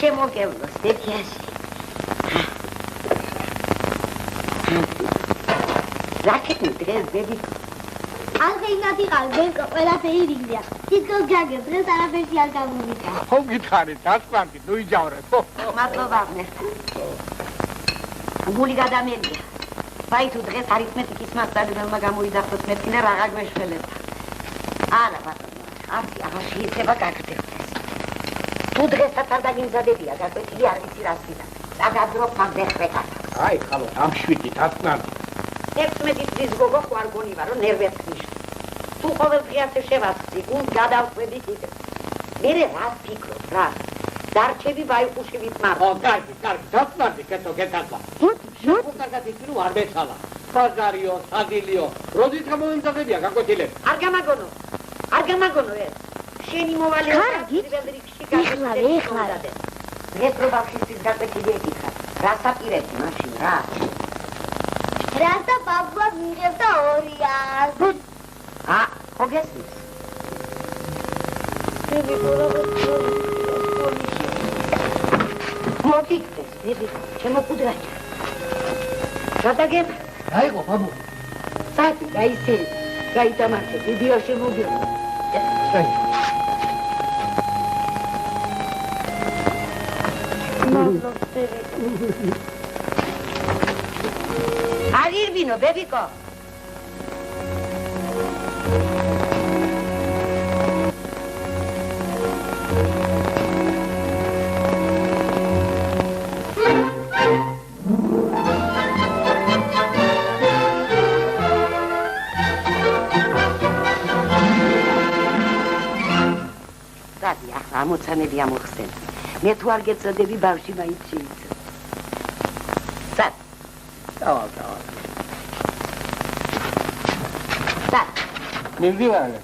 შემოგევლოს დედიაში. რაკეტი დღეს ბებიკო. ალღეინად იყავ ბებიკო ყველაფერი რიგია. თითქოს გაგებ დღეს არაფერში არ გამომიდა. ხო გითხარით, ასპანტი, ნუ იჯავრეთ. მადლობა აღნერთა. გული გადამერია. ვაი თუ დღეს არითმეტიკის მასწავლებელმა გამოიძახოს მეთქინა რაღა გვეშველებდა. არა ბატონო, არც აღარ შეიძლება გაგრძელდეს. თუ დღესაც არ დაგიმზადებია, გაკვეთილი არ ვიცი რას ვიდა. დაგაბრო ფაგდეხრე კატა. აი, ხალო, ამ შვიდით ასპანტი. 16 წლის გოგო ხوار გონივა, რომ ნერვებს ნიშნ. თუ ყოველდღე ასე შევასწრი, გულ გადავხვედი კიდე. მერე რას ფიქრობ, რა? დარჩები ბაიხუშივით მარ. ო, კარგი, დასწრდი, კეთო, გეთახლა. შენ კარგად იცი, რომ არ მეცალა. ბაზარიო, სადილიო, როდით გამოიმზადებია გაკვეთილები? არ გამაგონო ეს. შენი მოვალე რიგში ეხლა. დღეს რო ბავშვის გაკვეთილი ეკითხა. რას აპირებდი მაშინ, რა? რასა ბაბუა მიღებდა 200. ხო გესმის? მოგიგდეს, ბებიკო, ჩემო კუდრაჭა. გადაგებ? აიღო, ბაბუ. საათი გაიცერი, გაიტამაშე, ვიდეო შემოგიო. Alirvino, bebiko. ამოცანები ამოხსენე. მე თუ არ გეწოდები ბავში მაინც შეიძლება. წად. დავა. წად. მივიდივარ.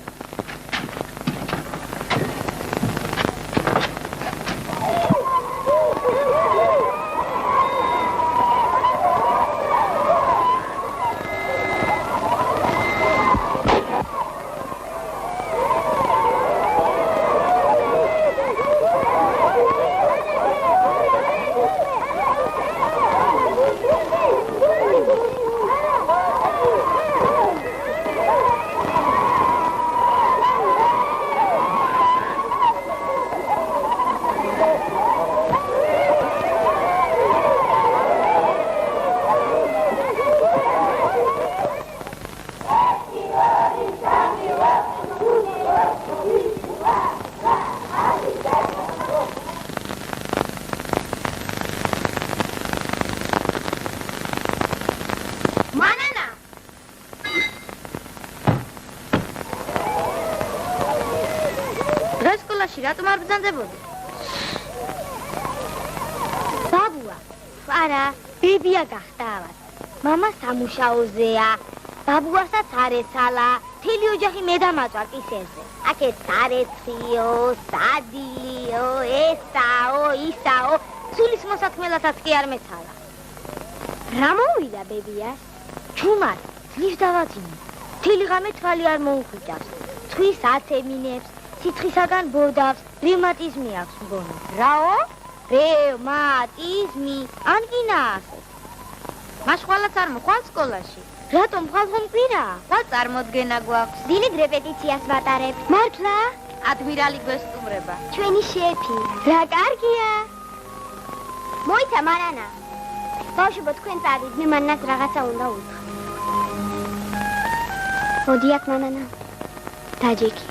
რატომ არ ბრძანდებოდი? ბაბუა, არა, ბებია გახტავად. მამა სამუშაოზეა. ბაბუასაც არ ეცალა. მთელი ოჯახი მე დამაწვა კისერზე. აქეთ სარეცხიო, სადილიო, ესაო, ისაო, სულის მოსათმელათაც კი არ მეცალა. რა მოვიდა ბებიას? ჩუმარ, ძლივს დავაძინე. მთელი ღამე თვალი არ მოუხვიჭავს. ცხვის აცემინებს. სიცხისაგან ბოდავს, რევმატიზმი აქვს მგონი. რაო? რევმატიზმი, ანგინა ასეთ. მას ხვალაც არ მოხვალ სკოლაში. რატომ ხვალ ხომ კვირა? ხვალ წარმოდგენა გვაქვს. დილით რეპეტიციას ვატარებ. მართლა? ადმირალი გვესტუმრება. ჩვენი შეფი. რა კარგია. მოიცა მარანა. ბავშვებო თქვენ წავიდეთ, მე მანას რაღაცა უნდა უთხრა. მოდი აქ მანანა. დაჯექი.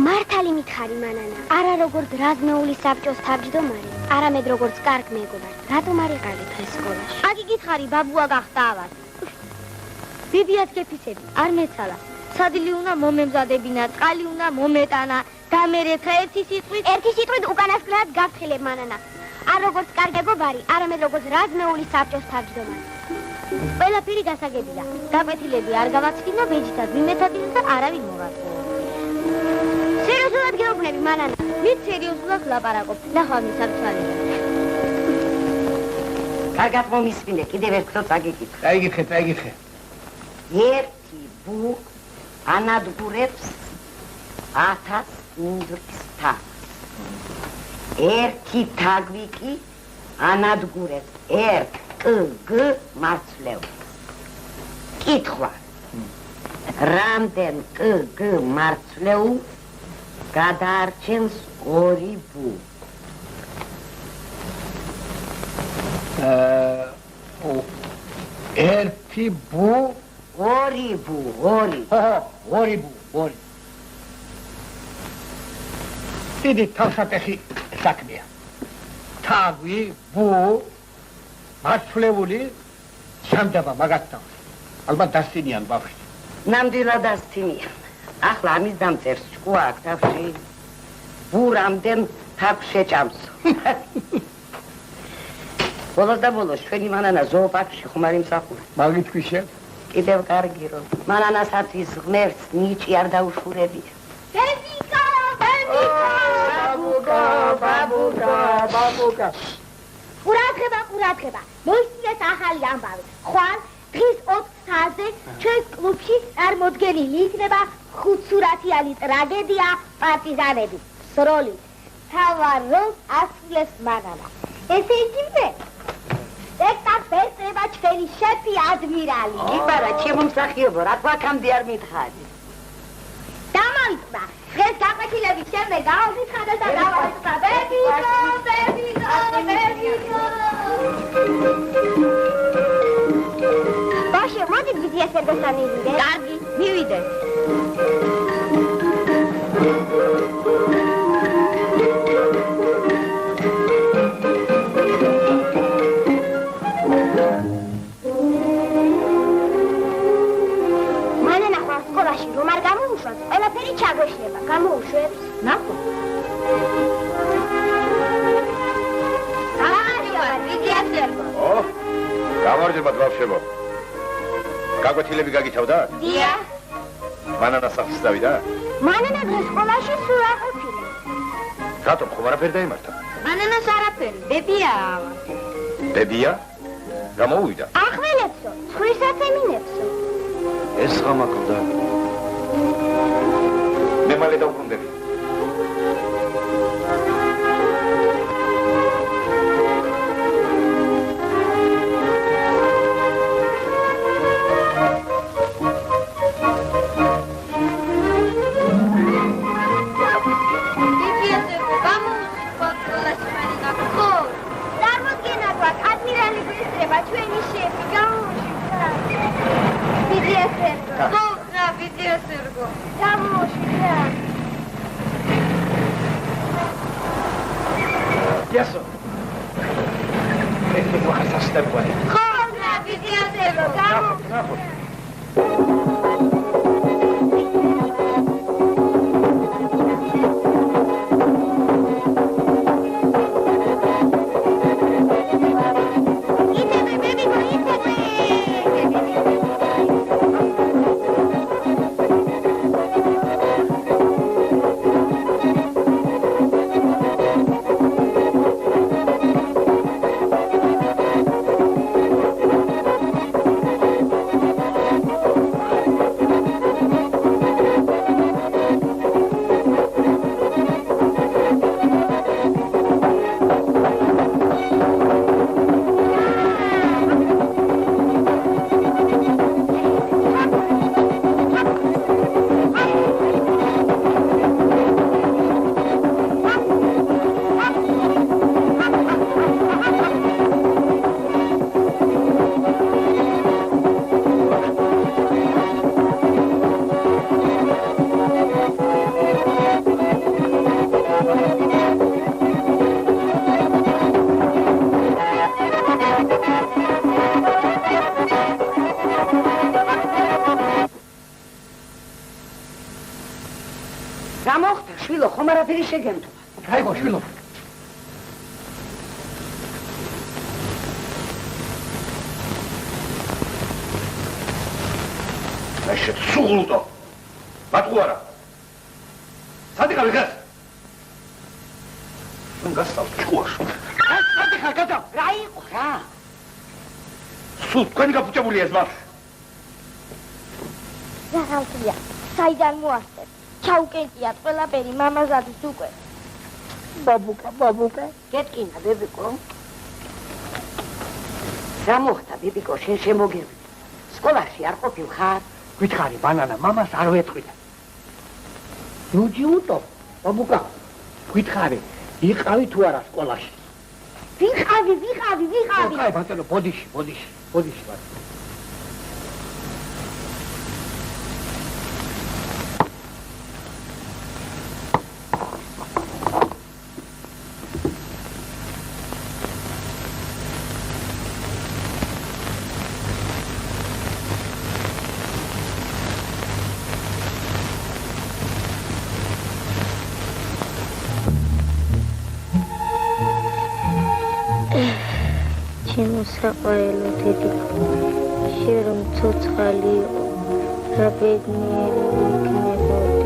მართალი მითხარი მანანა, არა როგორც რაზმეულის საბჭოს თავმჯდომარე, არამედ როგორც კარგ მეგობარს. რატომ არ იყავით დღეს სკოლაში? აგი გითხარი, ბაბუა გახტავად. ბებიათ გეფიცები, არ მეცალა. სადილი უნდა მომემზადებინა, წყალი უნდა მომეტანა, და მე ერთხა ერთი სიტყვით უკანასკნელად გაფრთხილებ მანანა. არ როგორც კარგ მეგობარი, არამედ როგორც რაზმეულის საბჭოს თავმჯდომარე. ყველაფერი გასაგებია. გაკვეთილები არ გავაცდინო, ბეჯითაც მიმეცადინე და არავინ მოვარწმუნე. სერიოზულად გეუბნები მანანა. ვით სერიოზულად ვლაპარაკობ. ნახავ მისარცვალე. კარგად მომისმინე, კიდევ ერთხელ წაგიკითხე. წაიგითხე. ერთი ბუ ანადგურებს 1000 უნდრის თავს. ერთი თაგვი კი ანადგურებს 1 კგ მარცვლეულს. კითხვა. რამდენ კგ მარცვლეულს გადაარჩენს 2 ბუ? ერთი ბუ 2 ბუ, 2 ბუ. დიდი თავსატეხი საქმეა. თაგვი, ბუ, მარცვლეული სამდაბა მაგათთან. ალბათ დასცინიან ბავშვი. ნამდვილად დასცინიან. ახლა ამის დამწერს ჭკუა აქ თავში. ბუ რამდენ თაგვს შეჭამს. ბოლოს და ბოლოს ჩვენი მანანა ზოოპარკში ხომ არ იმსახურა. მაგით ქვიშე? კიდევ კარგი რომ მანანასაც ღმერთს ნიჭი არ დაუშურებია. ბაბუკა. ყურადღება. მოისმინეთ ახალი ამბავი. ხვალ დღის 4 საათზე ჩვენს კლუბში წარმოდგენილი იქნება ხუთსურათიანი ტრაგედია პარტიზანები. სროლით. თავარ როლს ასრულებს მანანა. ესე იგი მე. სპექტაკლს ესწრება ჩვენი შეფი ადმირალი. იბარა, ჩემო მსახიობო, რა თქვა აქამდე არ მითხარი. დამოიწვა. დღეს გაკვეთილების შემდეგ გავაცხადა და დავაწყდა. ბებიკო. ბავშვი, მოდით ვიზიას ერთგოსთან მივიდეთ. კარგი, მივიდეთ. მანანა ხვალ სკოლაში რომ არ გამოუშვათ, ყველაფერი ჩაგვეშლება. გამოუშვე? გამარჯობა ბავშვებო. გაგვეთილები გაგითავდა? დიახ. მანანა სახს დავიდა? მანანა დღეს სკოლაში სულ არ ყოფილა. რატომ ხომ არაფერი დაიმართა? მანანას არაფერი, ბებია. ბებია? გამოუვიდა? ახველებსო, ცხვირსაც ემინებსო. ეს ღამაკლდა. მე მალე დავბრუნდები. Yaso. Este no has hasta por ahí. Joder, vidiasero, vamos. არაფერი შეგემთვა. გაიგო შვილო. მაშინ სულუტო. მათუ არა. სადიღავი გას? მან გასწავ ჭუაში. სადიღა გადა? რა იყო რა? სულ თქვენი გაფუჭებულია ეს ბავშვი. რაღაცია. საიდან მოასწრეთ? ჩაუკეტიათ ყველაფერი მამაზადის უკვე. ბაბუკა. გეტკინა ბებიკო. რა მოხდა ბებიკო, შენ შემოგევიდე. სკოლაში არ ყოფილ ხარ? გითხარი ბანანა, მამას არ ვეთყვიდა. ნუჯიუტო, ბაბუკა. გითხარი, იყავი თუ არა სკოლაში? ვიყავი. კაი, ბატონო, ბოდიში, ბატონო. საყვარელო დედიკო, შენ რომ ცოცხალი იყო, რა ბედნიერი იქნებოდი.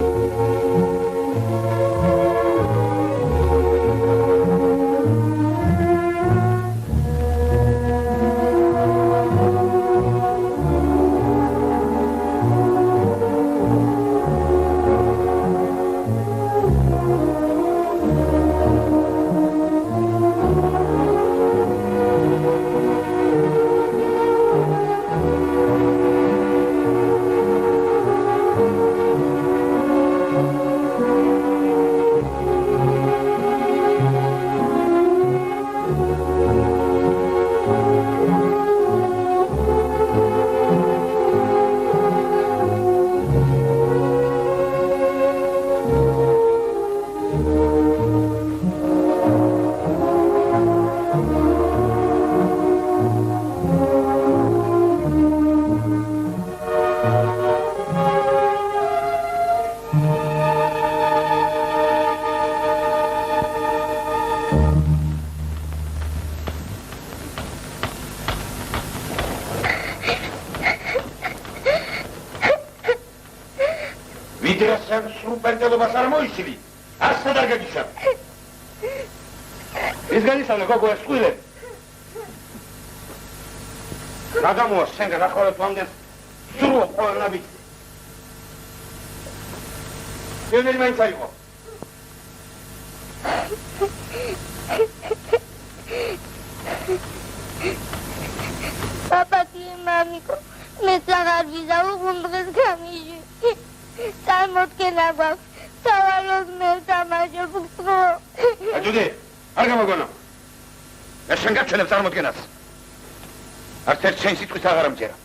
ვიდრე სან სუპერტელობას არ მოიცილი, არცად არ გაგიშალ. ის განისალე გოგო ეს ყვილები. გადამოვა შენგან ახალად ვამდენ სრულო ყველნაბი. პიონერი მაინც არ იყო. Papa ki mamiko, me sagar vizau gundres kamishi. Salmot ke nagak, savalos me tamaje bukro. Ajude, არ გამოგონა. ეს შენ გაჩვენებს წარმოდგენას. არც ერთ შენ სიტყვის აღარ ამჯერა.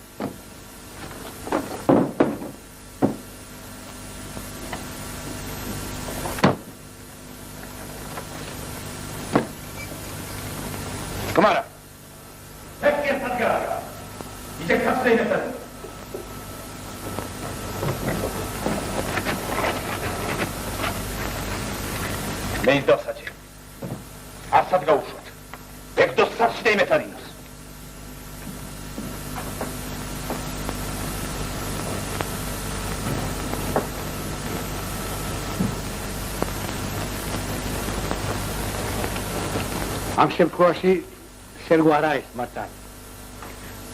Камара. Экер подгара. Иди к хастейнету. Мей досаჯი. Арсად გაუშვათ. ეგ დოსას შედიმეთარინოს. ამ შემთხვევაში შენ გვარაის მართალ.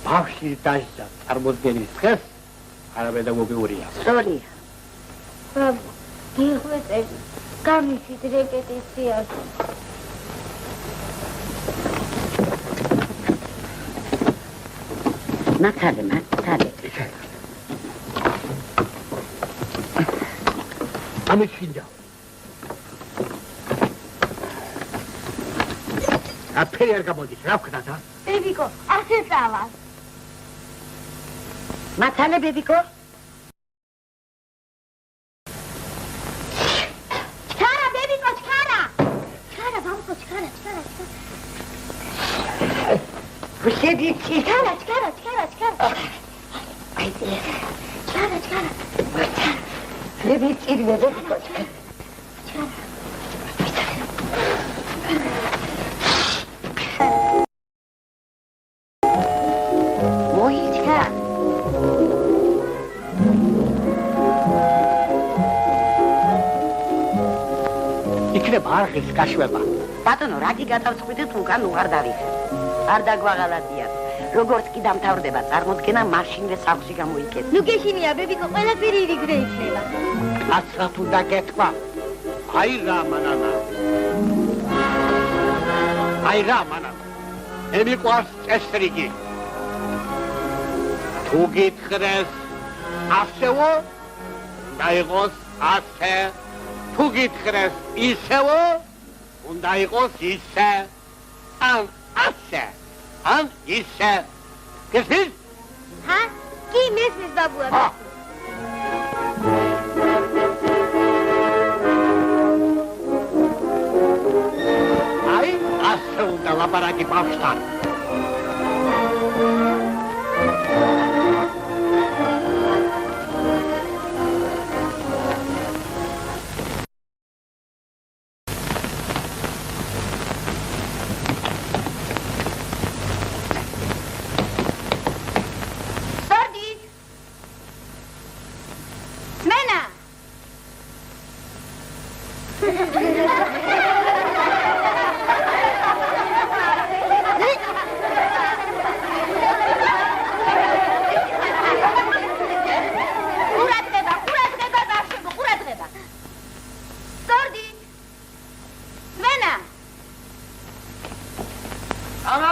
ბავშვი დაჟდა წარმოდგენის დღეს არაპედაგოგიურია. Sorry. Babo, მიხვეწები. გამიშით რეპეტიციაში. მართალე. ამით შინდა. აფერი არ გამოდის, რა ვქნა და? ბებიკო, ასე წავა. მართალე ბებიკო? ჩქარა ბებიკო, ჩქარა. ჩქარა ბაბიკო, ჩქარა. ვშედიცი. ჩქარა. აიძე. ჩქარა. ვებიცი ბებიკო. მოიჩქა. იქნება არხის გაშვება. ბატონო, რაგი გაწავწყვიტეთ უკან უღარ დავიხე. არ დაგვაღალადიათ. როგორც კი დამთავრდება წარმოდგენა, მაშინვე სახლში გამოიკეთ. ნუ გეშინია ბებიკო, ყველაფერი ირიგრე იქნება. კაცრა თუ დაგეთქვა. აი რა მანანა. მე მიყვარს წესრიგი. თუ გითხრეს ასეო, უნდა იყოს ასე. თუ გითხრეს ისეო, უნდა იყოს ისე. ან ასე. ან ისე. გესმის? ჰა? კი მესმის ბაბუა. აი, ასე უნდა ლაპარაკი ბავშვთან.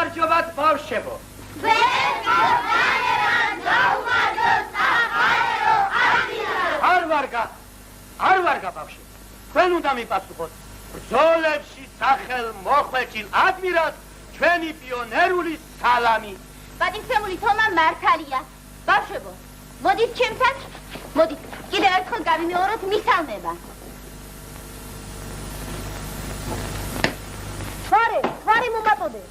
გამარჯობათ ბავშვებო. არ ვარგა ბავშვი. თქვენ უნდა მიპასუხოთ. ბრძოლებში სახელ მოხვეჭილ ადმირალს ჩვენი პიონერული სალამი. პატივცემული თომა მართალია. ბავშვებო, მოდით ჩემთან. მოდით, კიდევ ერთხელ გავიმეოროთ მისალმება. ხარი მომატოდე.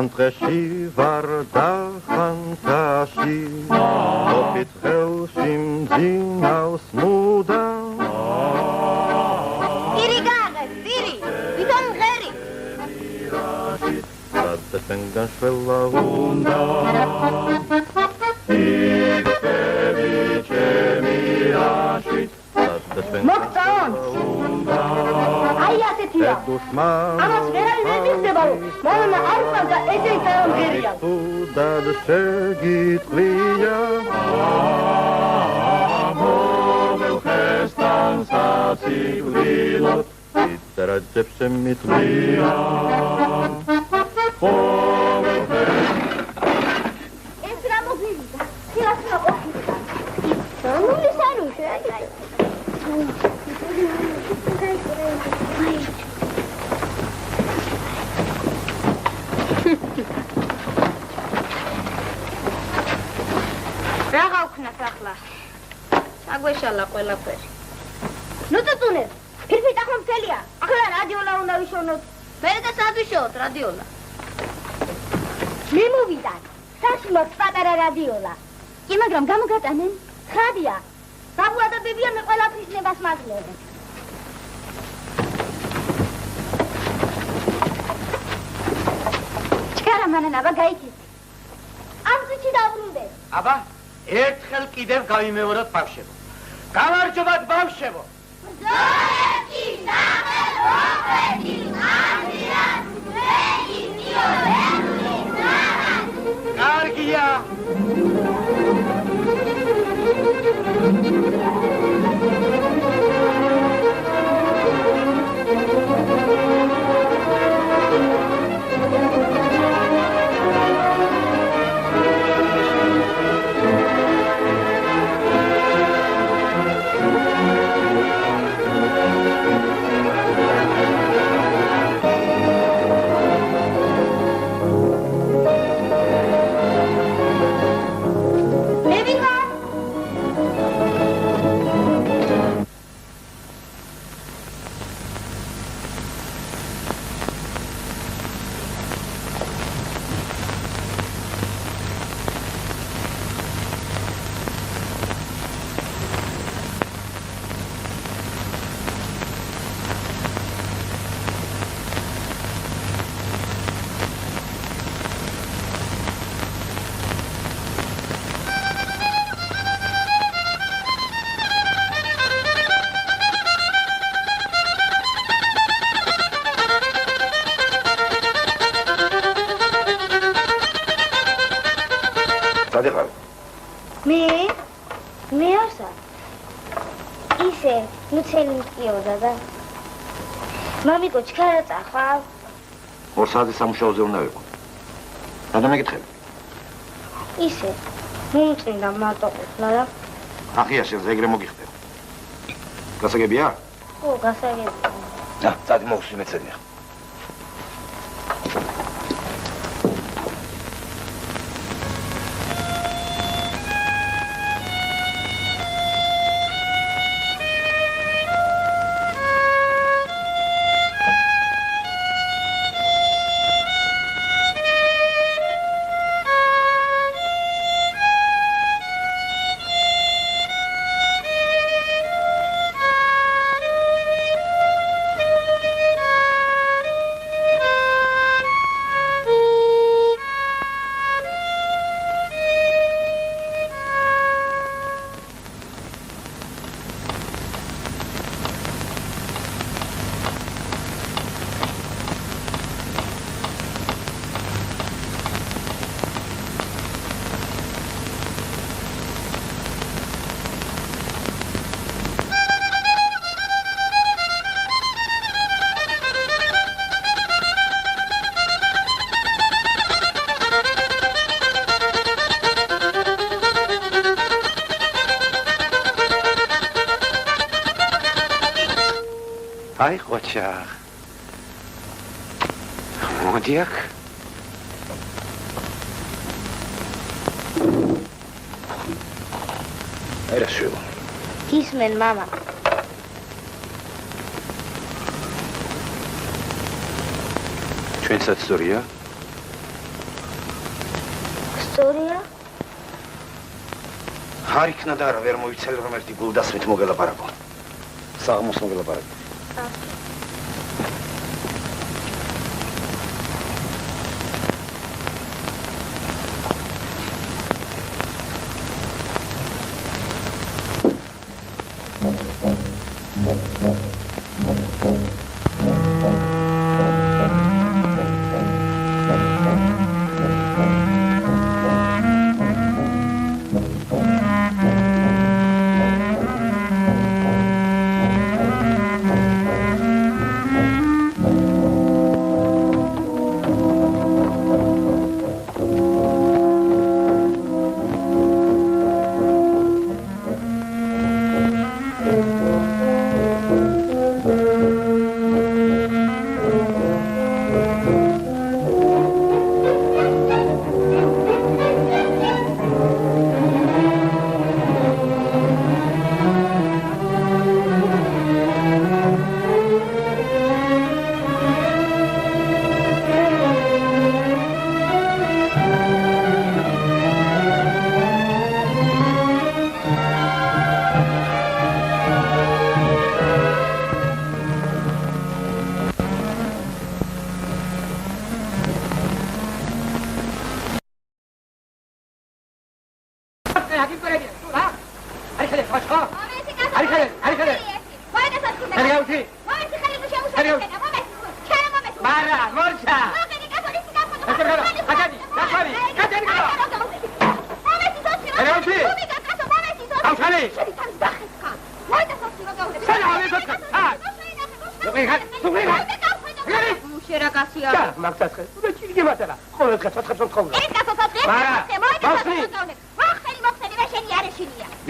სანტყეში ვარ დახანთაში ოფით ხელში მძინავს მუდამ პირი გააღებ, პირი, ვითომ ღერი სადესენ განშველა უნდა იქცევი ჩემი რაში მოგწაონ აი ასეთია ამას ვერავინ ვერ მიხდება რომ მამამა არ უნდა ესე დაამღერია უდად შეგიტყვია მოგელხესთან საციგვილოდ იტარაძებს შემიტყვია ეს რა მოგვივიდა ხილას რა ყოფილი ნული სანუშე აი რა გავქნათ ახლა? საგვეშალა ყველაფერი. ნუ წუწუნე ფირფიტ ახლა მთელია ახლა რადიოლა უნდა ვიშოვნოთ მე და სად ვიშოვოთ რადიოლა? მე მოვიდან საში მაქვს პატარა რადიოლა კი, მაგრამ გამოგატანენ? ხადია ბაბუა და ბიბია მე ყველაფრის ნებას მაგლებენ ჩქარა მანანაბა გაიქეთ. ამ წუთში დაბრუნდე აბა ერთხელ კიდევ გავიმეოროთ ბავშვებო გამარჯობათ ბავშვებო ზოეთი ნახეთ ოფეთი ამირან ვეგი მიორებული ნახეთ კარგია მე არსა ისე მუცელი მტკიოდა და მამიკო ჩქარა წახვალ 2 საათი სამუშაოზე უნდა ვიყო რა დამეკითხები ისე მომწინდა მარტოყულა და ახია შენზე ეგრე მოგიხდება გასაგებია ხო გასაგებია წადი მოვსვი მეცედია აი ხოჩა მოდი აქ აი რა შევა ისმენ მამა ჩვენსაც სწორია სწორია? არ იქნა და არა ვერ მოიცალე რომ ერთი გულდასმით მოგელაპარაკო. საღამოს მოგელაპარაკო.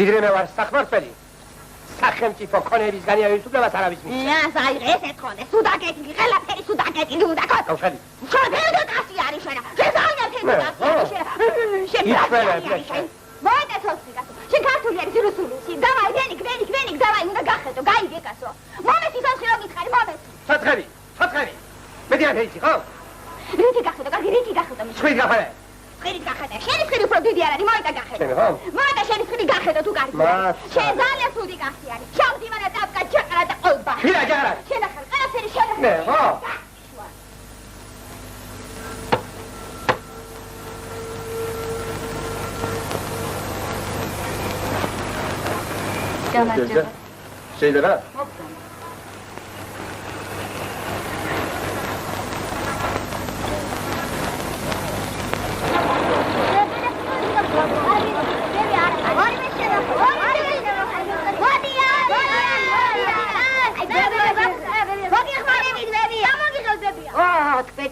ვიდრე მე ვარ სახმარფელი სახელმწიფო ქონების განიარების უფლებას არ არის მის. ზაიღე ესეთ ხონე, სუდაკეტილი, ყველაფერი სუდაკეტილი უნდა ქონდეს. გავხელი. შენ კაცი არის შენ. შენ ზაიღე კაცი არის შენ. შენ მოიტაცოცხი კაცო. შენ ქართული არის რუსული. დავაი, ვენი, დავაი, უნდა გახედო, გაიგე კაცო. მომეცი სოცხი რომ გითხარი, მომეცი. სათხარი. მედი არ შეიძლება, ხო? რითი გახედო, კარგი, რითი გახედო. სხვით გახედე. ხირი გახედე. შენი ხირი უფრო დიდი არ არის, მოიტა გახედე. შენ ხო? მოიტა შენი ხირი გახედო თუ კარგი. შენ ძალიან სუდი კაცი არის. შავდი მარა დაბკა ჯაყრა და ყოლბა. ხირა ჯარა. შენ ახალ ყველაფერი შენ. მე ხო? გამარჯობა. შეიძლება?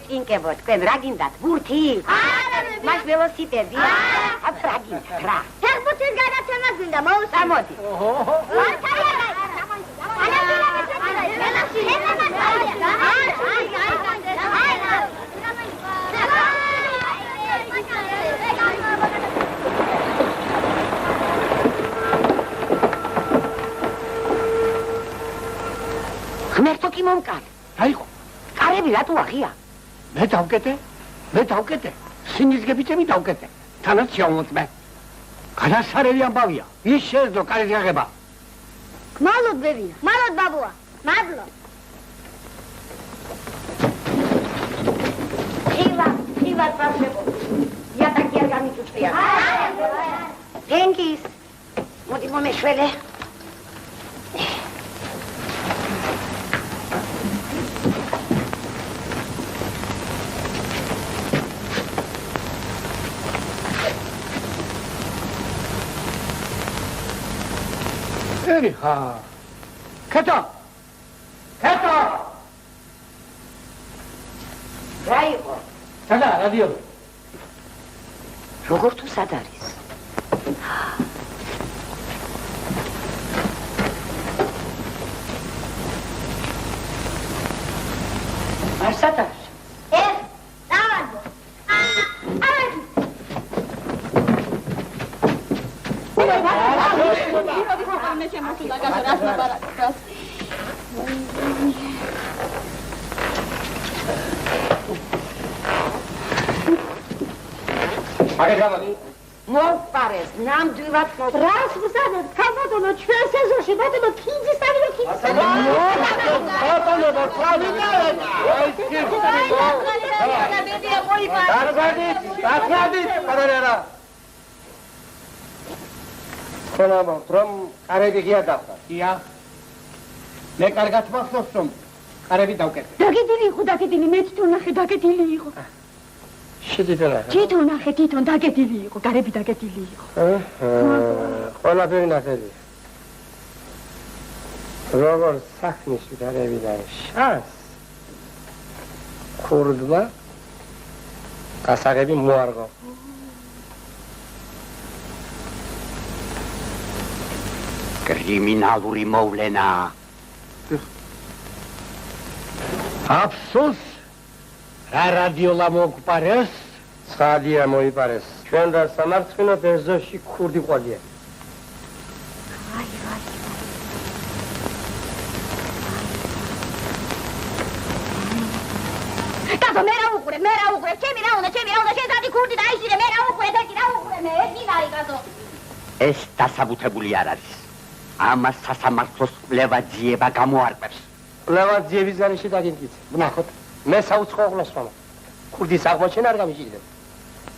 ჭინკებო, თქვენ რა გინდათ? ბურთი? მას ველოსიპედი? აბ რა გინდათ? რა? ფეხბურთის გადაცემა გინდა, მოუსწამოდი. ღმერთო კი მომკარ. აიყო. კარები რატო აღია? მე დავკეტე. სინიზგებიწები დავკეტე. თანაც შევმოწმე. გადასარევი ამბავია. ის შეეძლო კარის გაღება. მალოდ ბებია, მალოდ ბაბუა. მადლო. ხივა წავშებო. იატაკი არ გამიწუწია. თენგის. მოდი მომეშველე. ერიხა. ქეთო. რა იყო? სადა რადიო. როგორ თუ სად არის? არ სად არის? დავადო. აგეთ გამოდი. მოვყარეს, ნამდვილად რას ვსადებ, ქალბატონო, ჩვენ სეზონში ბატონო ქინძის დავიდო ქინძის. ბატონო, დავიდეთ. დაგადით, პარერა. ხონამ, რომ კარები გია დახდა. ია. მე კარგად მახსოვს, რომ კარები დავკეთე. დაგედილი იყო, მეც თუ ნახე დაგედილი იყო. თვითონ ნახე, თვითონ დაგედილი იყო, გარები დაგედილი იყო. ყველაფერი ნახელი. როგორ საქმის გარები და შანს. ქურდმა გასაღები მოარგო. კრიმინალური მოვლენა. აფსოს რა რადიოლა მოგპარეს? ცხადია მოიპარეს. ჩვენ და სამარცხინო ეზოში ქურდი ყოლია. კაცო, მე რა უყურე, ჩემი რა უნდა, შეძადი ქურდი და აიშირე, მე რა უყურე, მე ეძინარი კაცო. ეს დასაბუთებული არ არის. ამას სასამართლოს კვლევა-ძიება გამოარკვევს. კვლევა-ძიების გარეშე დაგინკიცე. ვნახოთ. მე საუცხოყლოს ხომ. ქურდის აღმოჩენა არ გამიჭირდება.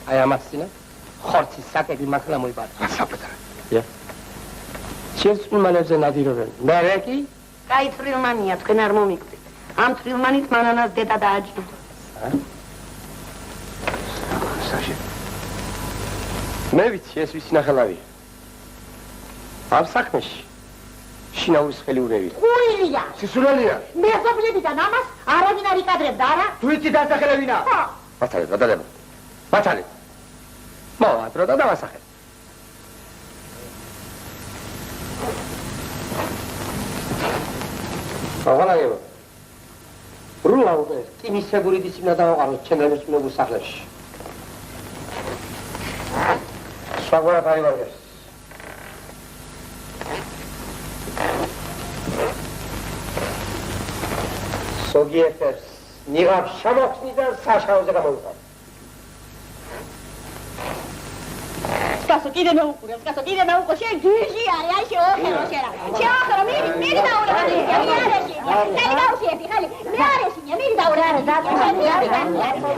აი ამას წინა ხორცის საკები მართლა მოიპარა. გასაბედრა. ჩემს მანებზე ნადირობენ. მე რეკი? კაი წრილმანია, თქვენ არ მომიკვდით. ამ წრილმანით მანანას დედა დააჯდო. მე ვიცი ეს ვისი ნახელავია. ამ საქმეში შინაურის ხელი უნევია. უილია. სისულელია. მე ზოგიერთიდან ამას არავინ არ იკადრებდა, არა? თუ იცი დასახელებინა? მართალია, გადადება. მართალია. მოვადრო და დავასახე. აღალაგება. რულა უკვე ტიმის სეგურიტის იმდა დავაყაროთ ჩემს მეგრულ სახლებში. სხვაგვარად არ ივარგეს. ზოგიერთებს ნიღაბ შემოხსნი და საშაოზე გამოვიყავ. კაცო, კიდე მეუყურე, შენ ჯიჟი არის, აი შეოხერო შენ. შეოხერო, მიდი დაურე, მე არეში. ხელი გავშიები, ხელი. მე არეში, მიდი დაურე, არა,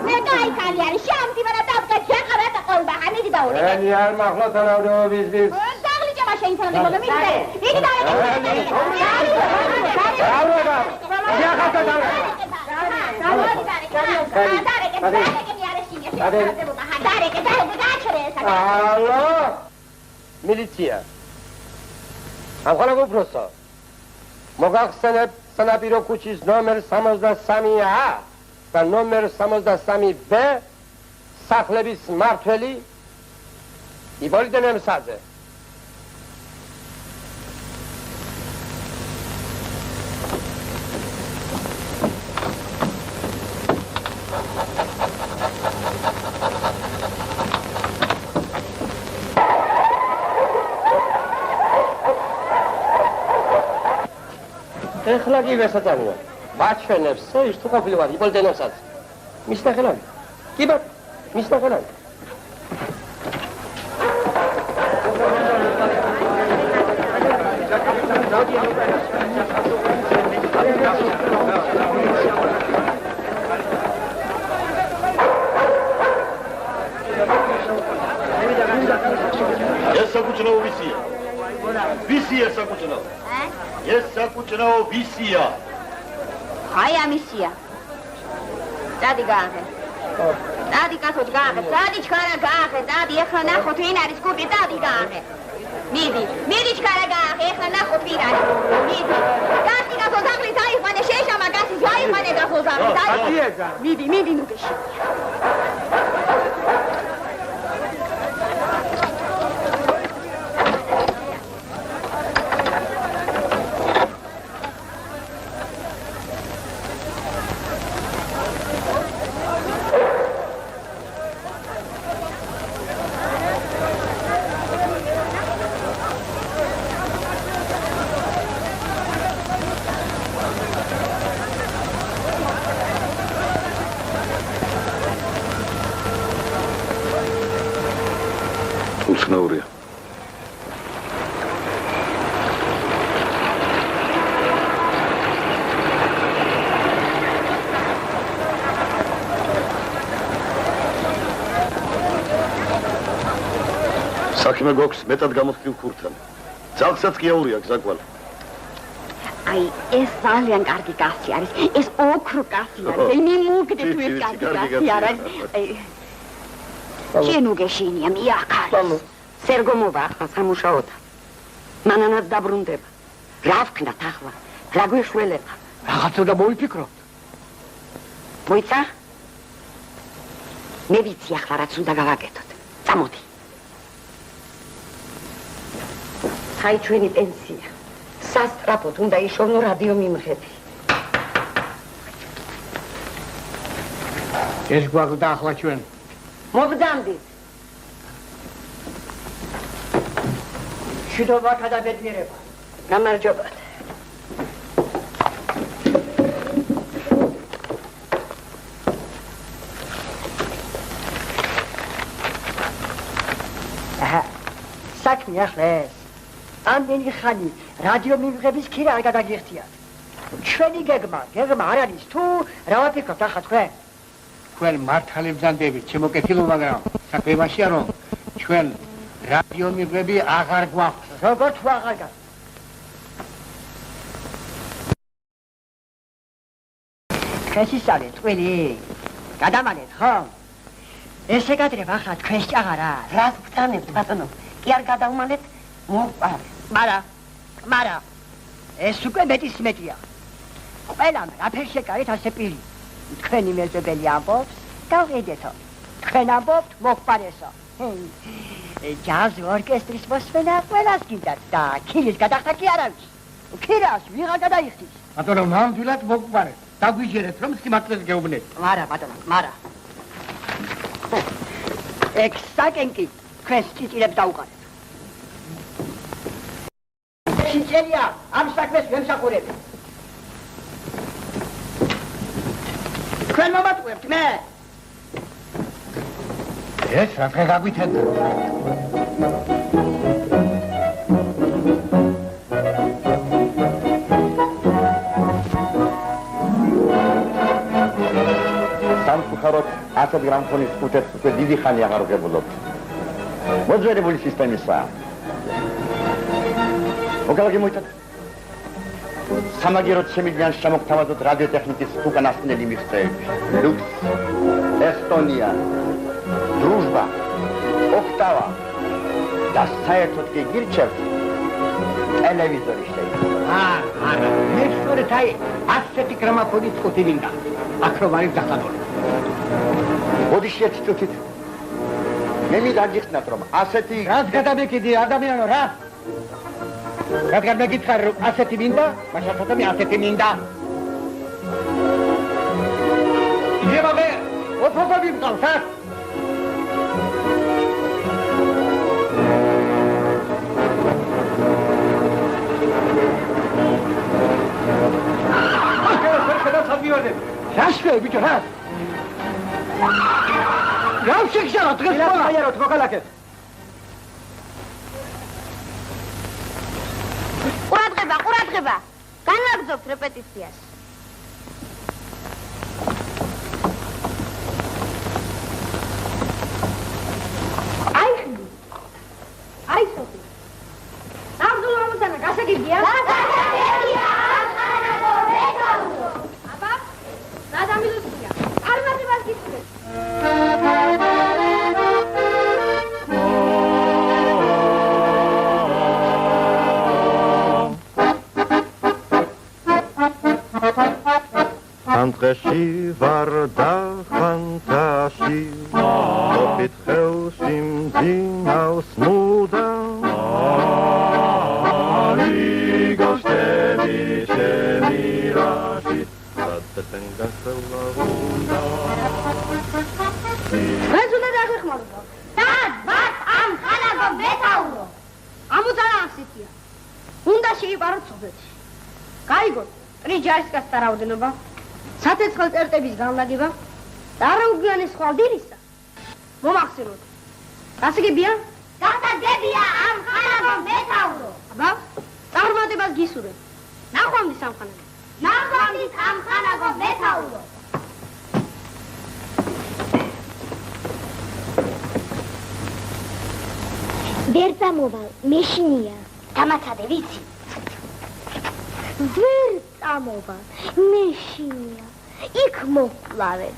მე кайკალი არის, შამთი ვარა დავკა, შეყარა და ყოლბა, მიდი დაურე. ენი არ მახლა თანავდობის. დაღლიჭა მაშინ თანავდება, მიდი ალო მილიცია ახლა გოფროსო მოგახსენებ სანაპირო ქუჩის ნომერ 63A და ნომერ 63B სახლების მმართველი იპოლიტე ნემსაძე. ეხლა კი ვესაწამია. ბაჩვენებს ის თუ ყოფილი ვარ იპოლიტე ნემსაძე. მის ნახელავი. კი ბატონო, მის ნახელავი. ეს საკუთრებო ვისია? ვისია საკუთრებო? ეს საკუთრებო ვისია? აი ამისია. დადი გააღე. დადი კაცო გააღე, დადი ჩქარა გააღე, დადი ეხლა ნახოთ ვინ არის კუპი, დადი გააღე. მიდი ჩქარა გააღე, ეხლა ნახოთ ვინ არის. მიდი კაცო ზაღლით აიყვანე, შეშამა კაცის აიყვანე კაცო ზაღლით. მიდი ნუ გეში. უცნაურია. საქმე გვაქვს მეტად გამოხილ ქურთან. ძალსაც კი აურია გზაკვალ. აი, ეს ძალიან კარგი კაცი არის. ეს ოქრო კაცი არის. იმი მოგდე თუ ეს კარგი კაცი არის. შენ უგეშინია მიახარ. სერგო მოვა ახლა სამუშაოთა. მანანაც დაბრუნდება. რა ვქნათ ახლა? რა გვეშველება? რაღაცა და მოიფიქროთ. მოიცა? მე ვიცი ახლა რაც უნდა გავაკეთოთ. წამოდი. აი ჩვენი პენსია. სასტრაფოდ უნდა იშოვნო რადიო მიმღები. ეს გვაქვს ახლა ჩვენ. მოგდამდით. შიდობათა და ბედნიერება. გამარჯობათ. საქმე ახლა ეს. ამდენი ხანი რადიო მიმღების ქირა არ გადაგიხდიათ. ჩვენი გეგმა არ არის თუ რა ვაფიქრობთ ახლა თქვენ? თქვენ მართალი ბრძანდებით, შემოკეთილო, მაგრამ საქმეებაშია რომ ჩვენ რადიო მიღები აღარ გვაქვს. როგორ თუ აღარ გაქვს? თქვენ ისალეთ ყველი. გადამალეთ ხო? ესე გადრება ახლა თქვენს ჭაღარა. რას გწამებთ ბატონო? კი არ გადავმალეთ მოყარ. მარა ეს უკვე მეტია. ყველამ რაფერ შეკარით ასე პირი. თქვენი მეზობელი ამბობს, გავყიდეთო. თქვენ ამბობთ მოყარესო. ჯაზ ორკესტრის მოსმენა ყველას გინდათ და ქირის გადახდა კი არ არის. ქირას ვიღა გადაიხდის. ბატონო, ნამდვილად მოყარეთ. დაგვიჟერეთ რომ სიმართლეს გეუბნეთ. მარა ბატონო, მარა. ეგ საკენკი თქვენს წიწილებს დაუყარეთ. შეიძლება ამ საქმეს ვემსახურებ. თქვენ მომატყუებთ მე. ეს რა დღე გაგვითენდა? სამწუხაროდ ასეთ გრამფონის ხუთებს უკვე დიდი ხანი აღარ ვგებულობთ. მოძვერებული სისტემისაა. მოგალაგე მოიტანთ. სამაგიეროდ შემიძლიან შემოგთავაზოთ რადიოტექნიკის უკანასკნელი მიღწევები. ლუქს, ესტონია, დრუჟბა, ოქტავა და საერთოდ კი გირჩევთ ტელევიზორი შეიძლება. არა, მე სწორედ აი ასეთი გრამაფონით წუთი მინდა. აქ რომ არის დახანული. ბოდიში ერთი წუთით. მე მინდა გიხსნათ რომ ასეთი რაც გადამეკიდი ადამიანო რა? რადგან მეკითხარ რომ ასეთი მინდა, მაშასათა მე ასეთი მინდა. იგება მე, ოფოფები მყავს, ა? რა შვე, ბიჭო, რა? რა შეგშალა დღეს ყველა? აიაროთ მოგალაგეთ. ყურადღება. განაგრძობთ რეპეტიციას. აი სოფი. ნამდვილ მომწანა გასაგებია? გასაგებია. ახანაგო ვეკავო. აბა, გადამილუსია. არ მარტივად გიწევთ. Andreshi varda fantashi Opit helsim zinaus muda Arigostevi shemirashi Radtetengan selavunda Mēs უნდა დაგვეხმაროთ. Დად, ვარ ამ ხანაგო ვეთაურო. ამოძანა ასეთია. უნდა შეიპაროთ სოფელში. გაიგოთ, ტრის ჯარისკაცთა რაოდენობა, საცეცხლ წერტების განლაგება და არაუგიანის ხვალ დილისა. მომახსენოთ. გასაგებია? გასაგებია ამ ხანაგო მეთაურო. აბა, წარმატებას გისურვებ. ნახვამდის ამ ხანაგო. ნახვამდის ამ ხანაგო მეთაურო. ვერ წამოვალ, მეშინია. დამაცადე, ვიცი. ვერ წამოვალ, მეშინია. იქ მოვკლავებ.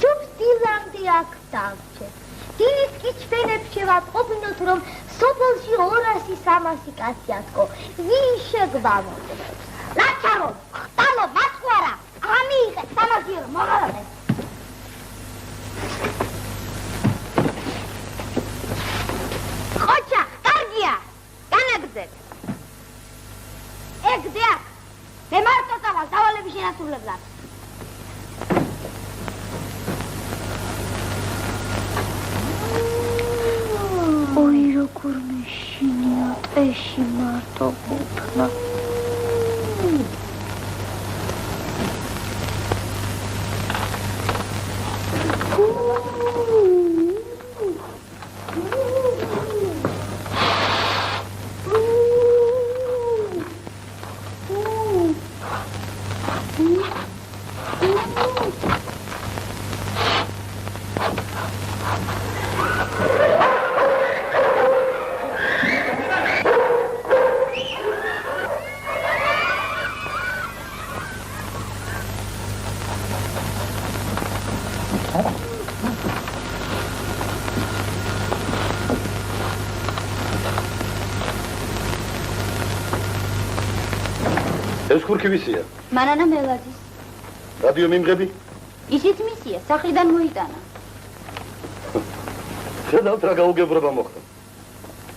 ჯობს დილამდე აქ დავჭერ. დილით კი ჩვენებს შევატყობინოთ, რომ სოფელში 200-300 კაცი ათქო. ვინ შეგვამოწმებს? ლაჩარო, ხტალო, მასყარა. ამიიღეთ სამაგიერო მოღალატეს. ხოჩა, კარგია. განაგრძეთ. ეგ დიახ. მე მარტო წავალ დავალების შენასრულებლად. ой, როგორ მეშინია ტეში მარტო გუფნა. ეს ხურქი ვისია? მანანა მელაძის. რადიო მიმღები? ისიც მისია, სახლიდან მოიტანა. ხედავთ რა გაუგებრობა მოხდა.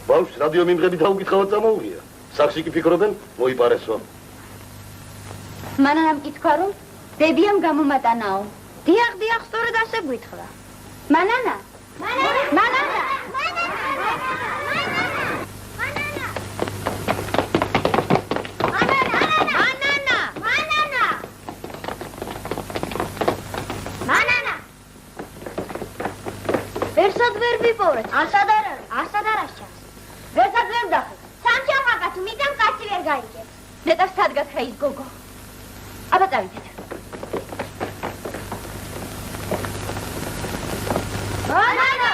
ბავშვს რადიო მიმღები დაუკითხავად წამოუღია. სახლში კი ფიქრობენ მოიპარესო. მანანამ კითხა რომ ბებიამ გამომატანაო. დიახ, დიახ, სწორედ ასე გვითხრა. მანანა. მანანა. მანანა. ვერსად ვერ ვიპოვეთ. ასად არ არის. ასად არ ასჩას. ვერსად ვერ დახე. სამჯერ მაგათ მიდან კაცი ვერ გაიგებს. ნეტავს სადგათხა ის გოგო. აბა წავიდეთ. მანანა.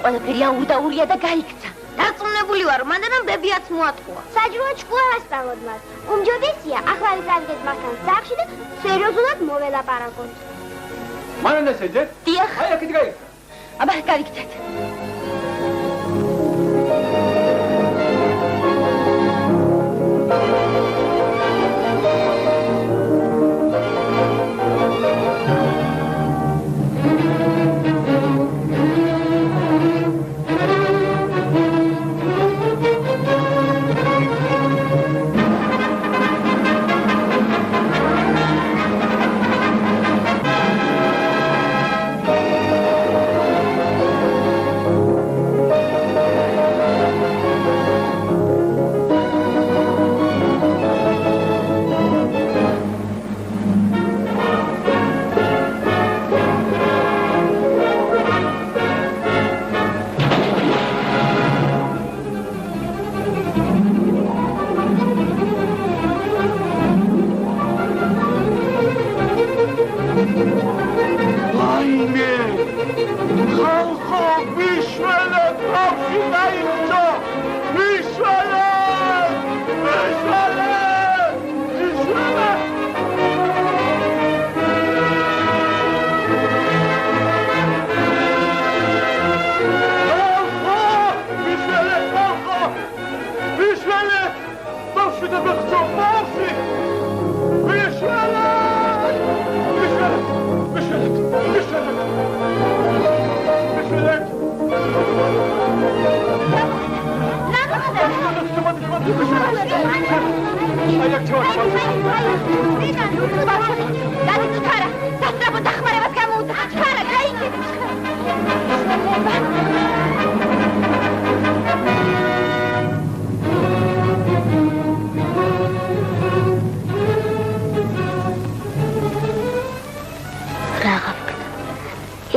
ყველაფერი აურდაურია და გაიქცა. დარწმუნებული ვარ, მანდანამ ბებიაც მოატყუა. საჯროა ჭკუა სწავლოთ მას. უმჯობესია, ახლა ვისადგეთ მასთან სახლში და სერიოზულად მოველაპარაკოთ. მანანას ეძეთ? დიახ. აი, აქეთ გაიქცა. აბა, გავიქცეთ.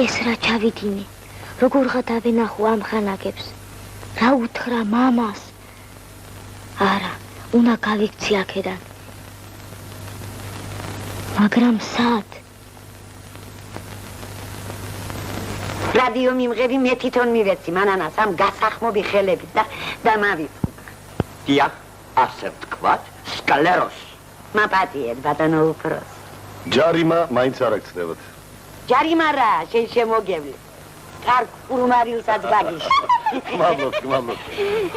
ეს რა ჩავიდინე, როგორღა დავენახო ამ ხანაგებს, რა უთხრა მამას. არა, უნდა გავიქცი აქედან. მაგრამ სად? რადიო მიმღები მე თვითონ მივეცი მანანას ამ გასახმობი ხელებით და მავიფრ. დიახ, ასე ვთქვათ, სკლეროსი. მაპატიეთ, ბატონო უფროს. ჯარიმა მაინც არ აქცდებათ. ჯარიმა რა, შენ შემოგევლი. კარგ ურმარილსაც გაგიში. მადლობთ.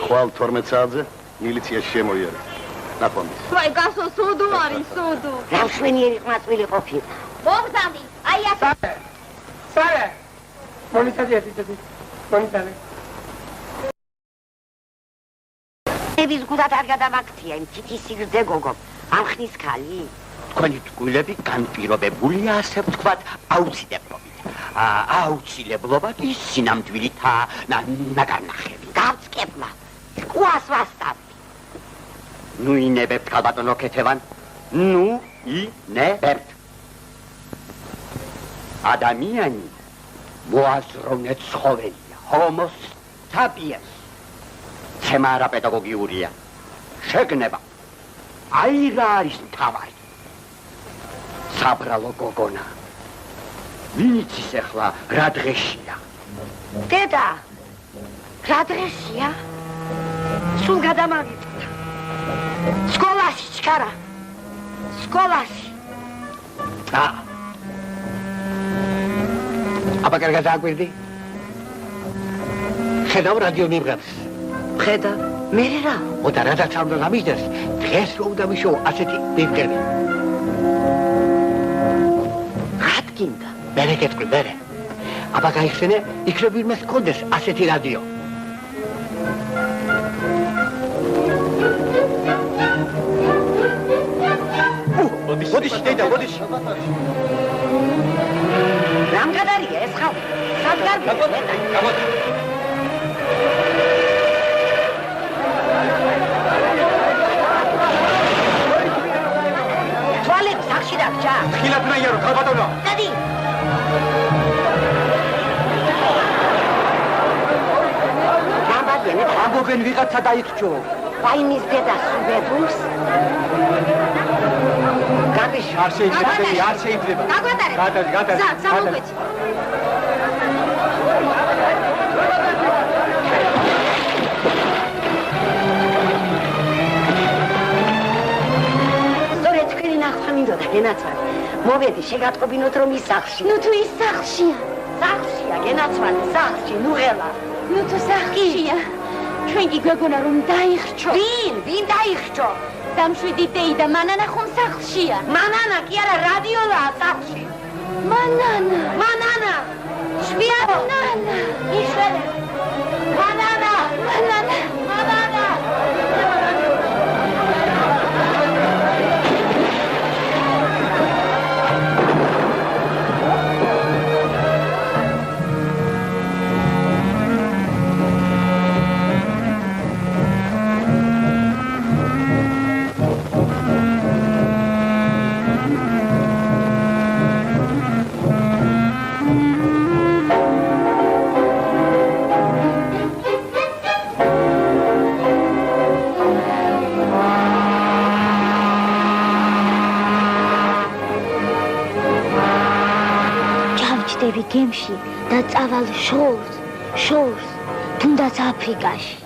ხვალ 12 საათზე მილიციაში შემოიარე. ნახვამდის. ვაი, გასო სუდუ არის, სუდუ. რა მშვენიერი ყმაწვილი ყოფილა. მოგზავნი, აი აქ. სარე. მონიტარიეთი. ნების გუდად არ გადამაქცია იმ თითის სიგრძე გოგო. ამ ხნის ქალი. თქვენი ტყუილები განპირობებულია, ასე ვთქვათ, აუცილებლობით. აუცილებლობად ის სინამდვილითა ნაგარნახები. გავწკებლა. სკუას ვასწავლი. ნუ ინებებთ, ქალბატონო ქეთევან. ნუ ინებებთ. ადამიანი მოაზროვნე ცხოველია, homo sapiens. ცემა არა პედაგოგიურია. შეგნება. აი რა არის მთავარი. საბრალო გოგონა. ვინც ის ახლა რა დღეშია? დედა, რა დღეშია? სულ გადამაგიწევდა. სკოლაში ჩქარა. სკოლაში. აბა კარგად აკვირდი? ხედავ რადიო მიმღებს. ხედა, მე რა? ოდა რადაც არ უნდა გამიჯდეს, დღეს რო უნდა ვიშოვო ასეთი მიმღები. გინდა. მერე გეტყვი, მერე. აბა გაიხსენე, იქ რო ვინმეს ჰქონდეს ასეთი რადიო. ბოდიში, დედა, ბოდიში. რამგადარია ეს ხალხი? სად გარბია? თვალებს სახში დაგჭა. ხილად ნაიარო, ქალბატონო. დადი. გამბადიან, ამბობენ ვიღაცა დაიქჩო. ვაიმის დედა სუბედურს. გაბიში, არ შეიძლება. გაგვატარეთ. გადადი. სამოგვეცი. მინდოდა გენაცვალე. მოვედი შეგატყობინოთ რომ ის სახლში. ნუ თუ ის სახლშია. სახლშია გენაცვალე, სახლში, ნუ ღელა. ნუ თუ სახლშია. ჩვენ კი გვეგონა რომ დაიხრჩო. ვინ დაიხრჩო? დამშვიდი დეი და მანანა ხომ სახლშია. მანანა კი არა, რადიოლაა სახლში. მანანა. შვია მანანა. იშვენე. მანანა. გემში და წავალ შორს, თუნდაც აფრიკაში.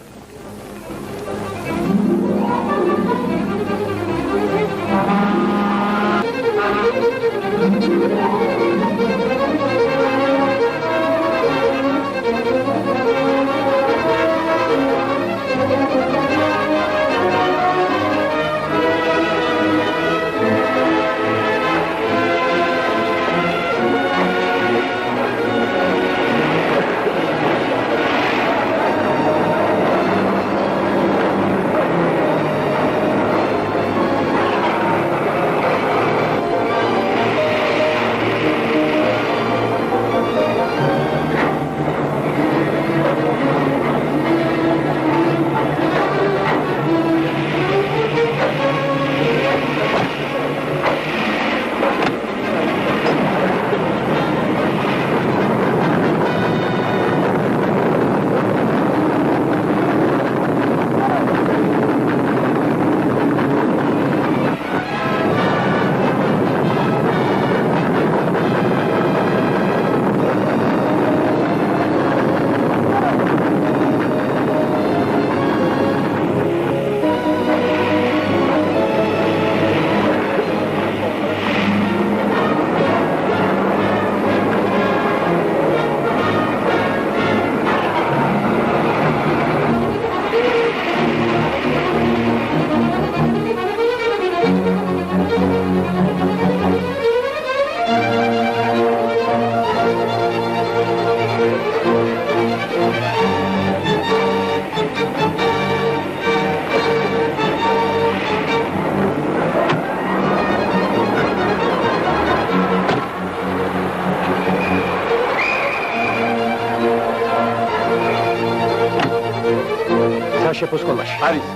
შეფოს სკოლაში. არის.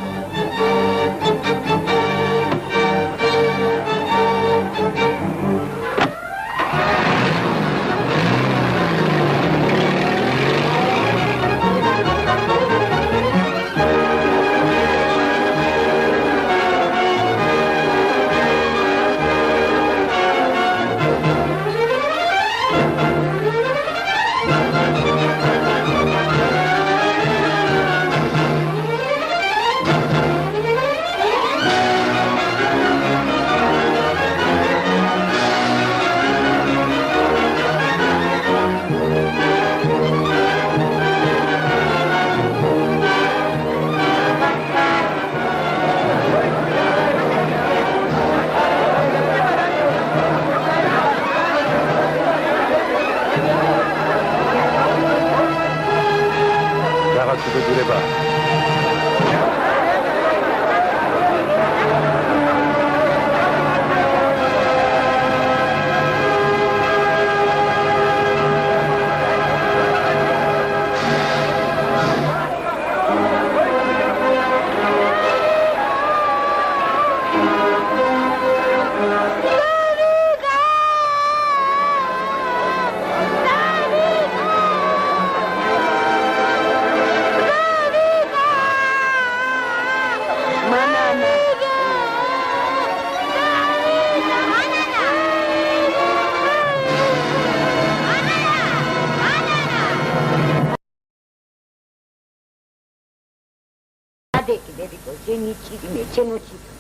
Adeki bebiko, jeni chirime, chenochito.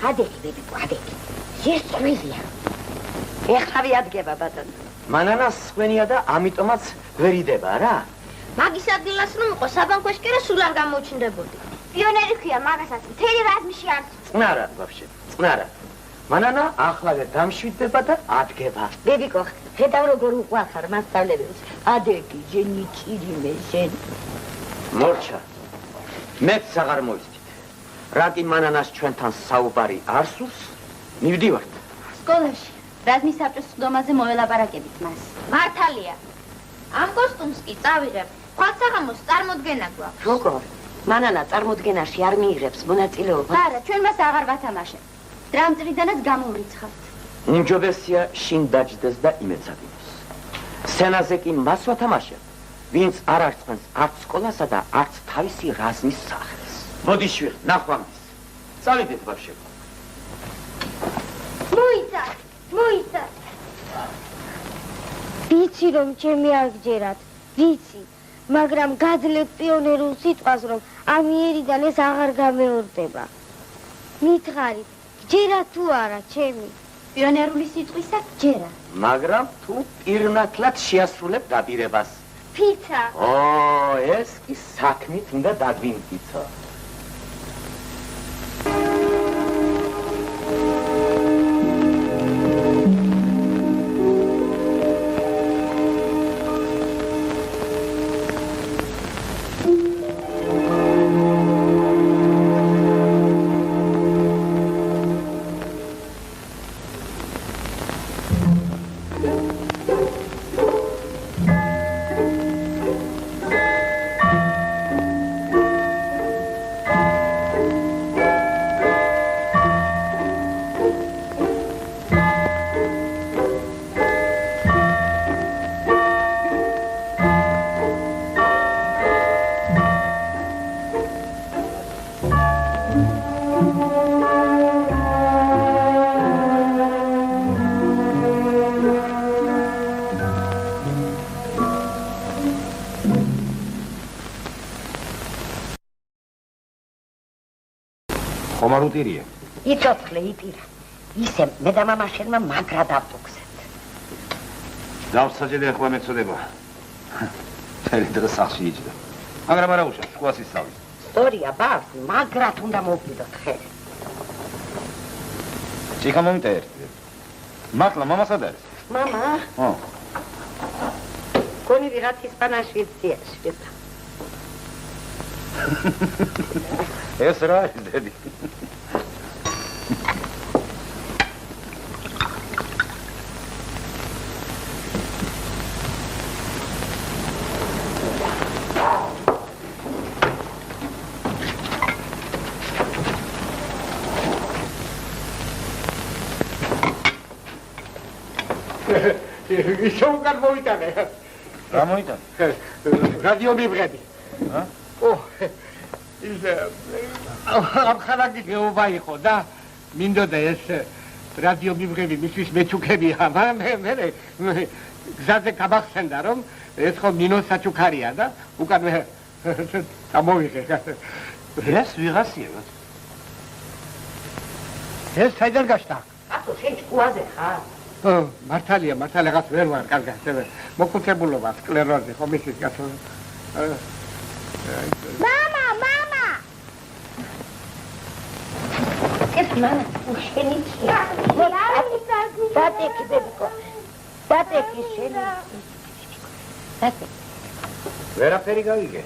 Adeki bebiko, adeki. Jeswizia. ეხავი ადგება ბატონო. მანანას სხვენია და ამიტომაც ვერ იდება რა. მაგის ადგილას რომ იყო საბანკოშკი რა სულ არ გამოჩნდებოდი. პიონერი ხია მაგასაც მთელი რაზმში არ წნარა ვაფშე, წნარა. მანანა ახლა დამშვიდდება და ადგება. ბებიკო, ხედავ როგორ უყვახარ მასწავლებელს. ადეკი, ჯენი ჩირიმე, შენ. მორჩა. მეც აღარ მოიცდით. რა კი მანანას ჩვენთან საუბარი არ სურს? მივდივართ. სკოლაში რაზმის საბჭოს სხდომაზე მოველაპარაკებით მას. მართალია. ამ კოსტუმს კი წავიღებ. ხვალსაღამოს წარმოდგენა გვაქვს. როგორ? მანანა წარმოდგენაში არ მიიღებს მონაწილეობას. არა, ჩვენ მას აღარ ვათამაშებთ. დრამწრიდანაც გამოვრიცხავთ. უმჯობესია შინ დაჯდეს და იმეცადინოს. სცენაზე კი მას ვათამაშებ, ვინც არ არწყვენს არც სკოლასა და არც თავისი რაზმის სახელს. მოდი შვი, ნახვამდის. წავიდეთ ბავშვები. მოიცა. ვიცი რომ ჩემი არ გჯერათ, ვიცი, მაგრამ გაძლევ პიონერულ სიტყვას რომ ამიერიდან ეს აღარ გამეორდება. მითხარით, გჯერათ თუ არა ჩემი? პიონერული სიტყვისა გჯერათ. მაგრამ თუ პირნათლად შეასრულებ დაპირებას. ფიცა. ეს კი საქმით უნდა დაგვიმტკიცო. ხომარუტირია. იწოცხლე, იპირა. ისე მე და მამა შენმა მაგრა დავტუქსეთ. დავსაჯედე ახლა მეწოდება. წელი დღე სახში იჯდა. მაგრამ არა უშავს, სკოლას ისწავლის. სწორია, ბავშვი, მაგრად უნდა მოვიდოთ ხელი. ჭიქა მომიტა ერთი. მართლა მამა სად არის? მამა? ო. გონი ვიღაც ისპანაში ძიაშია. ეს რა არის დედი? ისო უკან მოვიტანე. რა მოიტანე? რადიო მივღები. ამ ხალხი გეობა იყო და მინდოდა ეს რადიო მივღები მისთვის მეჩუქებია, მაგრამ მე გზაზე გამახსენდა რომ ეს ხო მინოს საჩუქარია და უკან გამოვიღე. ეს ვიღაცია. ეს საიდან გაშტა? აბა შენ ჭკუაზე ხარ? მართალია, რაღაც ვერ ვარ კარგად, მოკუთებულობა, სკლეროზი, ხომ ისიც გასულ. მამა! ეს მამა უშენიჩია. დატეკი ბებიკო. დატეკი შენი. დატეკი. ვერაფერი გავიგე.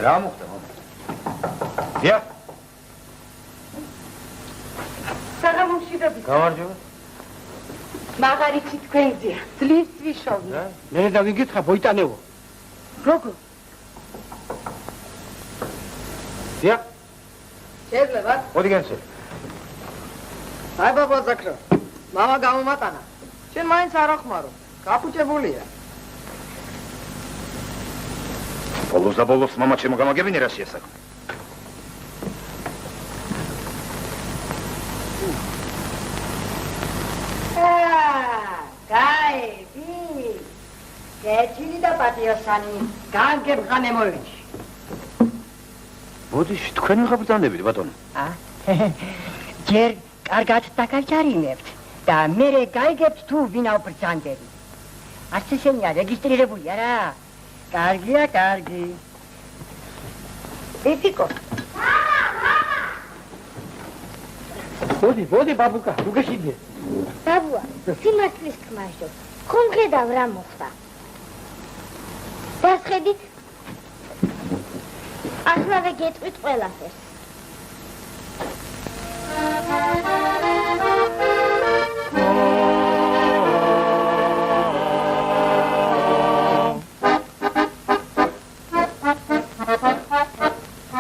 რა მოხდა? დიახ. საღამომშვიდობი. გამარჯობა. მაგარიცი თქვენზეა. ძლის ვიშოვნე. მე და ვიგითხა მოიტანეო. როგორ? დიახ. შეიძლება? მოდი განსე. აი ბაბა ზაქრა. მამა გამომატანა. შენ მაინც არ ახმარო. გაფუჭებულია. ბოლოს მამა ჩემო გამაგებინე რა შეასაკო. გაები. გეჩილი და პატიოსანი. განგებღანე მოიჩი. მოდი თქვენ ვიღა ბრძანდებით ბატონო. ჯერ კარგად დაგაჯარიმებთ და მერე გაიგებთ თუ ვინა ბრძანდები. არც ესენია რეგისტრირებულია რა. კარგია, კარგი. ბებიკო. მოდი ბაბუკა, თუ გეშიდე. ბაბუა, სიმართლის თქმაშო. ხომ ხედავ რა მოხდა? დასხედით? ახლა გეტყვით ყველაფერს.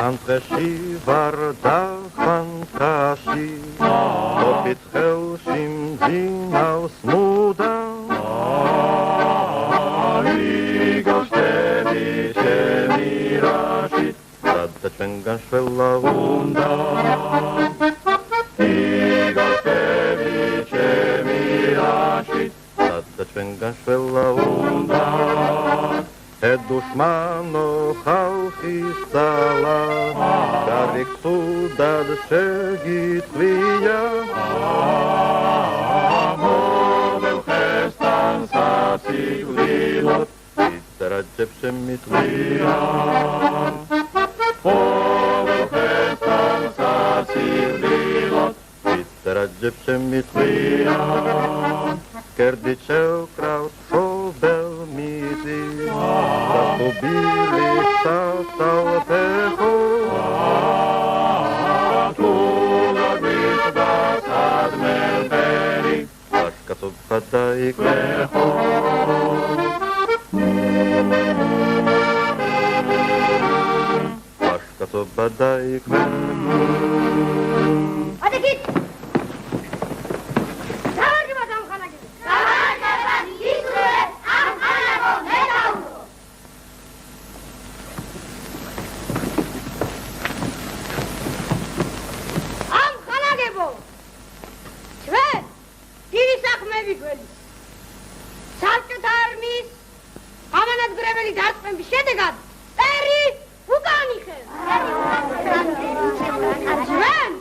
Antreshi varda fantashi Topit helshim zinaus muda Igoshtevi shemirashi Sadda cvengan shvella unda Igoshtevi shemirashi Sadda cvengan shvella unda Dushmano khalqis sala Garik sudad shegit liya Movel khestan satsik lilot Itarajeb shemit liya Movel khestan satsik lilot Itarajeb shemit liya Kerdichev kraut shobel mizi Ubili sasal pecho Tula gvizda sad melberi Ashkatov chadaik lecho Ashkatov badaik lecho Adekit! Savarjima damkhanagi! Savarjima isure amkhanago metauro! ჩვენ დიდი საქმეები გველის. საბჭოთა არმიის ამანადგურებელი დაწყვეტის შედეგად წერი უკან იხევს. ჩვენ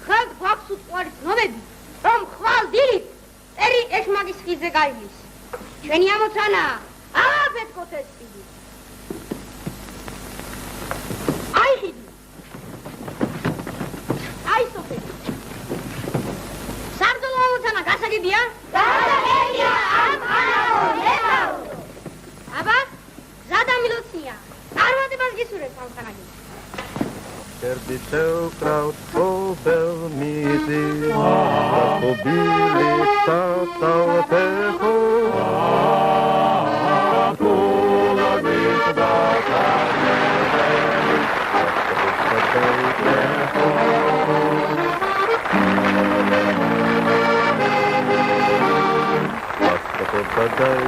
ხალხ გვაქვს უწყარი ცნობები, რომ ხვალ დილით წერი ეშმაკის ხიზე გაივლის. ჩვენი ამოცანაა აღაფეთქოთ ეს ხიდი. აი ხიდი. აი სოფელი. Sardul amotana gasagibia? Gasagibia amkhanago metauro. Aba, zada milotsia. Arvatebas gisures amkhanagi. Kerdichev kraut shobel mizi Ubili sasal pecho Tula gvizda sad melberi Ashkatov chadaik lecho თქვენ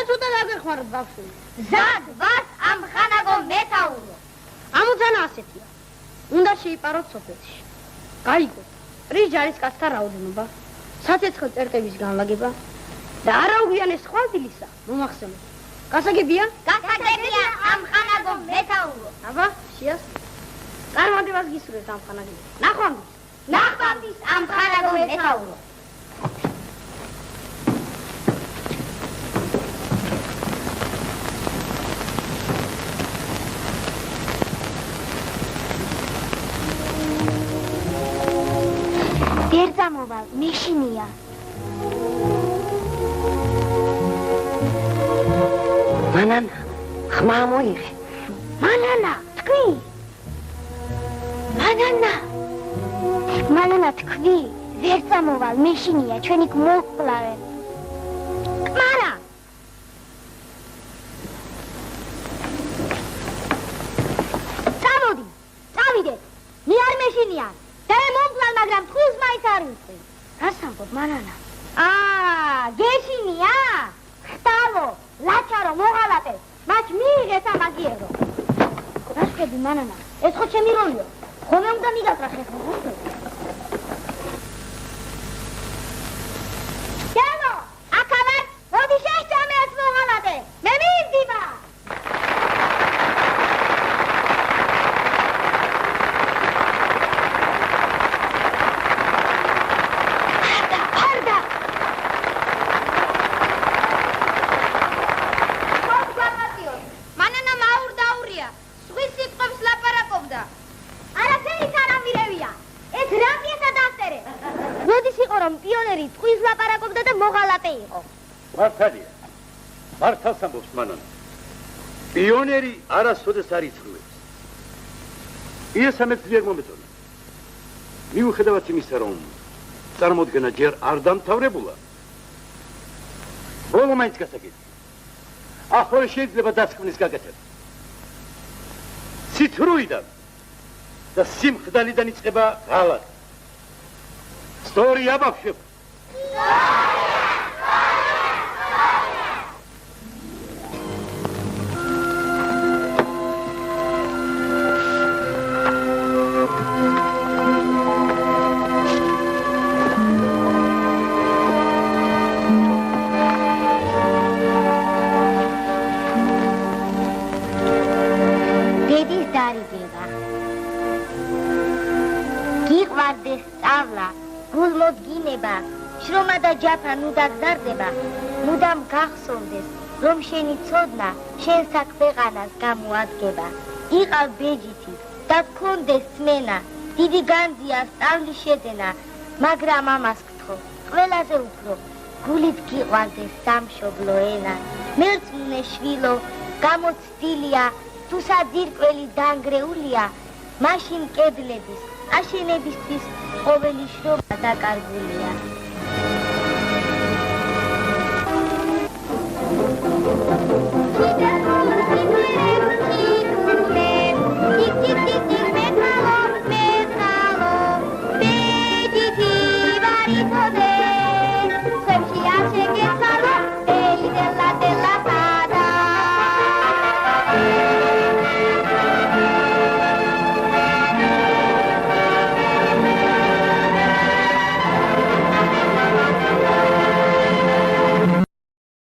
თუნდა დაგეხმაროთ ბავშვი. ზად ვართ ამ ხანაგო მეთაურო. ამოცანა ასეთია. უნდა შეიპაროთ სოფელში. გაიგოთ, რის ჯარისკაცთა რაოდენობა, საცეცხლო წერტების განლაგება და არაუგვიანეს ხვალდილისა მომახსენოთ. გასაგებია? გასაგებია ამ ხანაგო მეთაურო. აბა, შეას. წარმატებას გისურვებთ ამ ხანაგო. ნახვამდის. ნახვამდის ამ ხანაგო მეთაურო. ერთამოვალ მეშინია. მანანა, ხმა მოიღე. მანანა, თქვი. მანანა, თქვი. ერთამოვალ მეშინია, ჩვენი გმოჰყლავენ. კმარა. წამოდი, წავიდეთ. მე არ მეშინია. და მომკლავ, მაგრამ თქვენს მაინც არ ვიწევ. რას ამბობ, მანანა? გეშინია? ხტალო, ლაჩარო, მოღალატე. მათ მიიღეს ამ აგიერო. რას ხედი, მანანა? ეს ხო ჩემი როლია. ხომ უნდა მიგატრა ხეხო. ჯანო, აქავარ, მოდი შეჭამე ეს მოღალატე. მე მივდივა. მართალია. მართალს ამბობს მანანა. პიონერი არასოდეს არ იცრუებს. იესამეც ძლიერ მომეწონა. მიუხედავად იმისა, რომ წარმოდგენა ჯერ არ დამთავრებულა, ბოლო მაინც გასაგებია. ახლა შეიძლება დასკვნის გაკეთება. ცითრუიდან და სიმხდალიდან იწყება ღალატი. სწორია ბავშვებო. გიყვარდეს სწავლა, გულმოდგინება, შრომა და ჯაფა ნუდად დარდება, მუდამ გახსოვდეს, რომ შენი ცოდნა შენს აქ ქვეყანას გამოადგება. იყავ ბეჯითი და გქონდეს სმენა, დიდი განძია სწავლის შეძენა, მაგრამ ამას გთხოვ, ყველაზე უფრო გულით გიყვარდეს სამშობლო ენა. მერწმუნე შვილო, გამოცდილია, თუ საძირკველი დანგრეულია, მაშინ კედლების აშენებისთვის ყოველი შრომა დაკარგულია.